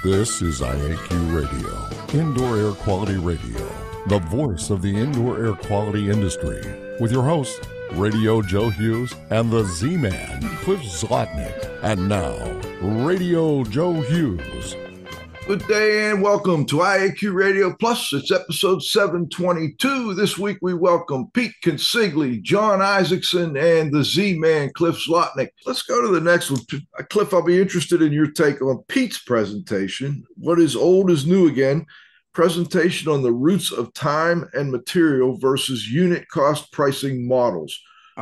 This is IAQ Radio, Indoor Air Quality Radio, the voice of the indoor air quality industry, with your hosts, Radio Joe Hughes and the Z-Man, Cliff Zlotnick. And now, Radio Joe Hughes. Good day and welcome to IAQ Radio Plus. It's episode 722. This week we welcome Pete Consigli, John Isaacson, and the Z-Man, Cliff Zlotnick. Let's go to the next one. Cliff, I'll be interested in your take on Pete's presentation. What is old is new again. Presentation on the roots of time and material versus unit cost pricing models.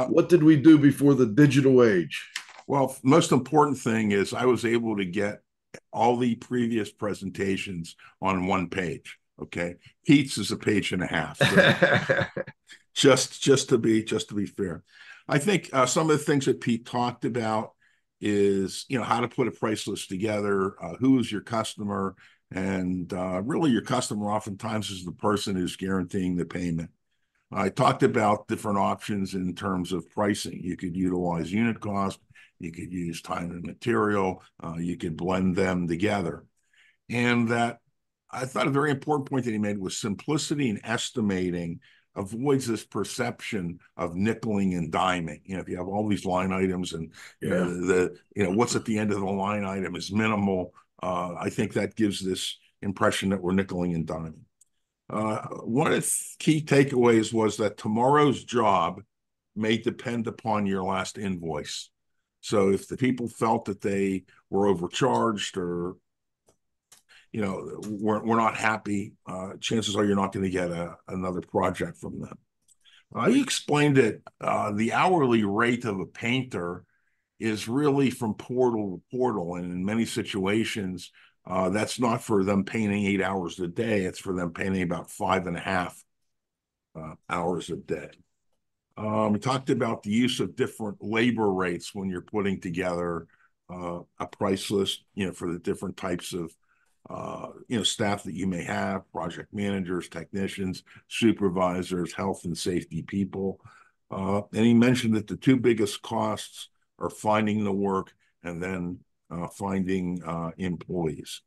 What did we do before the digital age? Well, most important thing is I was able to get all the previous presentations on one page. Okay, Pete's is a page and a half. So just to be fair, I think some of the things that Pete talked about is how to put a price list together, who is your customer, and really your customer oftentimes is the person who's guaranteeing the payment. I talked about different options in terms of pricing. You could utilize unit cost. You could use time and material. You could blend them together. And that I thought a very important point that he made was simplicity in estimating avoids this perception of nickeling and diming. If you have all these line items and what's at the end of the line item is minimal, I think that gives this impression that we're nickeling and diming. One of the key takeaways was that tomorrow's job may depend upon your last invoice. So if the people felt that they were overcharged or, we're not happy, chances are you're not going to get another project from them. He explained that the hourly rate of a painter is really from portal to portal. And in many situations, that's not for them painting 8 hours a day. It's for them painting about 5.5 hours a day. We talked about the use of different labor rates when you're putting together a price list, for the different types of, staff that you may have, project managers, technicians, supervisors, health and safety people. And he mentioned that the two biggest costs are finding the work and then finding employees.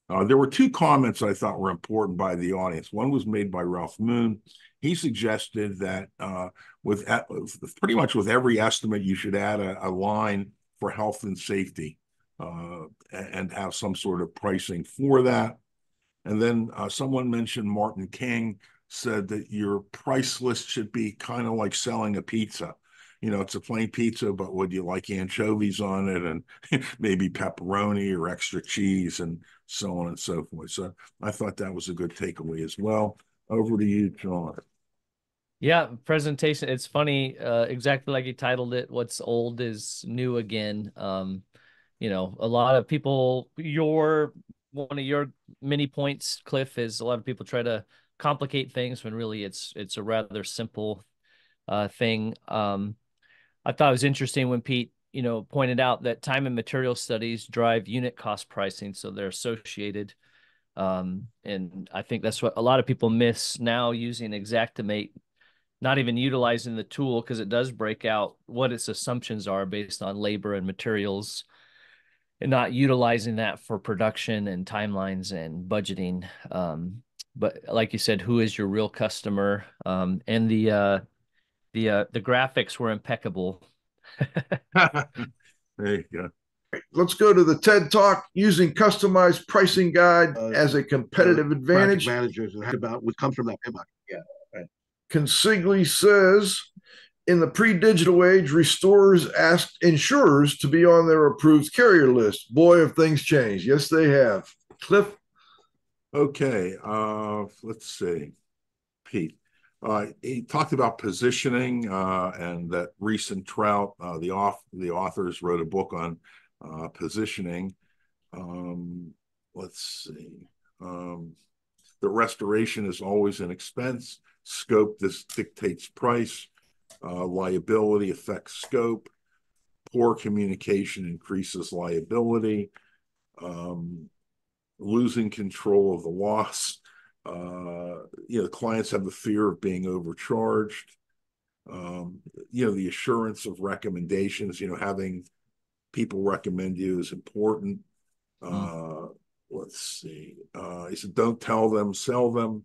There were two comments I thought were important by the audience. One was made by Ralph Moon. He suggested that with pretty much with every estimate, you should add a line for health and safety and have some sort of pricing for that. And then someone mentioned Martin King said that your price list should be kind of like selling a pizza. It's a plain pizza, but would you like anchovies on it and maybe pepperoni or extra cheese and so on and so forth. So I thought that was a good takeaway as well. Over to you, John. Yeah, presentation. It's funny, exactly like you titled it, what's old is new again. A lot of people, one of your many points, Cliff, is a lot of people try to complicate things when really it's a rather simple thing. I thought it was interesting when Pete, pointed out that time and material studies drive unit cost pricing, so they're associated. And I think that's what a lot of people miss now using Xactimate, not even utilizing the tool because it does break out what its assumptions are based on labor and materials and not utilizing that for production and timelines and budgeting. But like you said, who is your real customer? And the graphics were impeccable. There you go. Let's go to the TED Talk, using customized pricing guide as a competitive advantage. Managers would come from that inbox. Yeah. Right. Consigli says, in the pre-digital age, restorers asked insurers to be on their approved carrier list. Boy, have things changed. Yes, they have. Cliff? Okay. Let's see. Pete. He talked about positioning and that recent Trout, the authors wrote a book on positioning. Let's see. The restoration is always an expense. Scope dictates price. Liability affects scope. Poor communication increases liability. Losing control of the loss. Clients have the fear of being overcharged. The assurance of recommendations, having people recommend you is important. let's see. He said, don't tell them, sell them.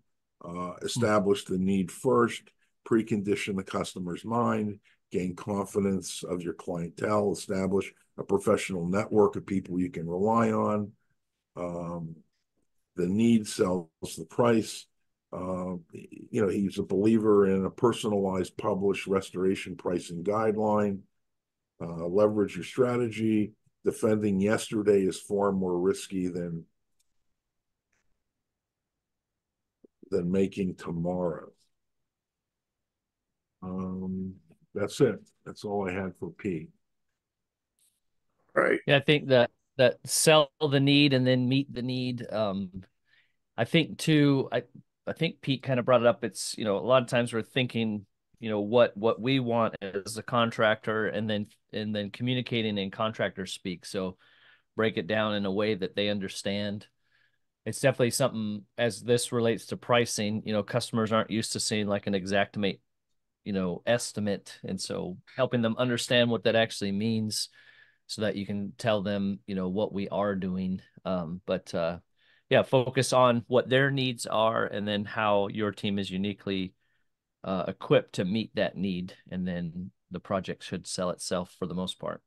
Establish the need first, precondition the customer's mind, gain confidence of your clientele, establish a professional network of people you can rely on. The need sells the price. He's a believer in a personalized, published restoration pricing guideline. Leverage your strategy. Defending yesterday is far more risky than making tomorrow. That's it. That's all I had for P. Right. Yeah, I think that sell the need and then meet the need. I think too, I think Pete kind of brought it up. It's, a lot of times we're thinking, what we want as a contractor, and then communicating in contractor speak. So break it down in a way that they understand. It's definitely something, as this relates to pricing, customers aren't used to seeing like an exactimate, estimate. And so helping them understand what that actually means so that you can tell them, what we are doing. But yeah, focus on what their needs are and then how your team is uniquely equipped to meet that need. And then the project should sell itself for the most part.